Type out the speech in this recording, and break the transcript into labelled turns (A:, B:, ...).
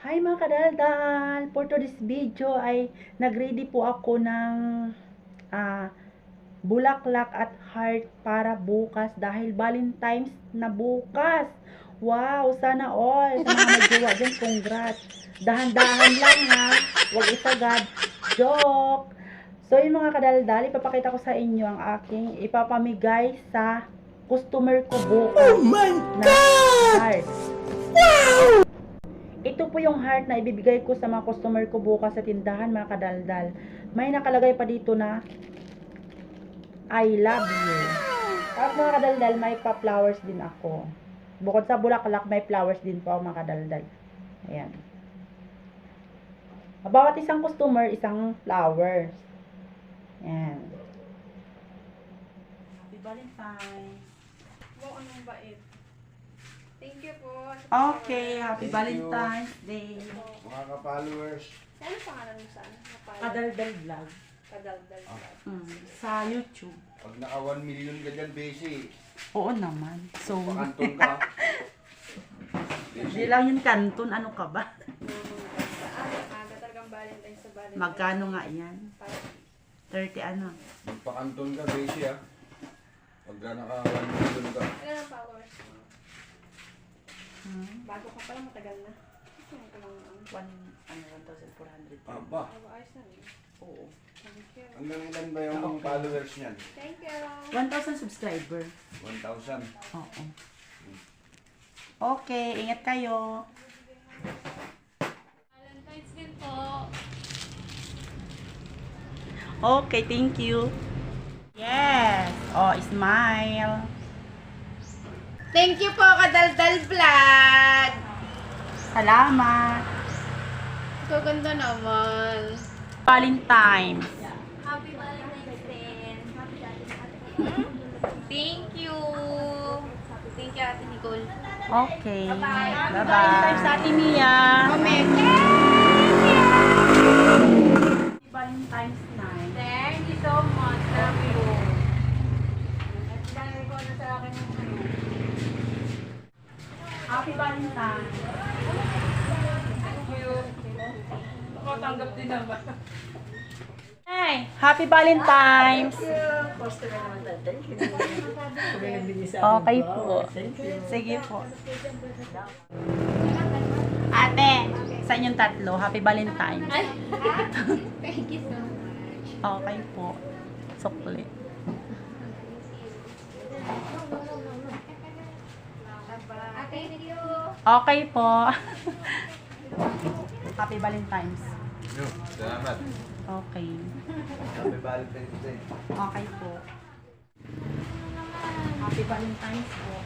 A: Hi mga kadaldal! For today's video ay nag-ready po ako ng bulaklak at heart para bukas dahil Valentine's na bukas. Wow! Sana all! Sa mga nagjowa dyan, congrats! Dahan-dahan lang ha! Huwag isagad! Joke! So yung mga kadaldal, ipapakita ko sa inyo ang aking ipapamigay sa customer ko bukas. Oh my God! Heart. Ito po yung heart na ibibigay ko sa mga customer ko bukas sa tindahan mga kadaldal. May nakalagay pa dito na I love you. Tapos mga kadaldal, may pa-flowers din ako. Bukod sa bulaklak, may flowers din po ako mga kadaldal. Ayan. Bawat isang customer, isang flowers. Ayan. Happy Valentine's.
B: Wow, anong bait. Thank you po.
A: Okay, happy Valentine's Day.
C: Mga ka-followers.
B: Ano pangalan mo saan?
A: Kadaldal vlog.
B: Kadaldal.
A: Sa YouTube.
C: Pag naka 1 million ka dyan, Besi,
A: Oo naman. So,
C: pakantong ka.
A: hindi lang yung kanton. Ano ka ba?
B: Aga talagang Valentine's sa Valentine's.
A: Magkano nga yan? 30 ano?
C: Magpakanton ka, Besi, ha. Pag naka 1 million ka.
B: Ilan ang followers mo? Bago ka pala, matagal na. Ano ka lang ang...
A: 1,400.
C: Aba,
B: Ayos na rin.
A: Oo.
B: Thank you.
C: hanggang ilan ba yung followers niyan?
B: Thank you.
A: 1,000 subscriber.
C: 1,000.
A: Oo. Okay, ingat kayo.
B: Valentine's din po.
A: Okay, thank you. Yes. Oh, smile.
B: Thank you po, Kadaldal Vlog.
A: Salamat.
B: Gaganda naman.
A: Valentine's.
B: Happy Valentine's din. Thank you. Thank you, Ate Nicole.
A: Okay.
B: Bye-bye.
A: Bye-bye. Valentine's sa Ate Mia.
B: Comment.
A: Valentine's night.
B: Thank you so much. Love you.
A: Happy Valentine's.
B: Thank you. Ako tanggap din naman.
A: Hey, Happy Valentine's. Okay po. Sige po. Ate, sa inyong tatlo, Happy Valentine's.
B: Thank you so much.
A: Okay po. Sukli.
B: Thank you.
A: Okay po. Happy Valentine's.
C: Salamat.
A: Okay.
C: Happy Valentine's Day.
A: Okay po. Happy Valentine's po.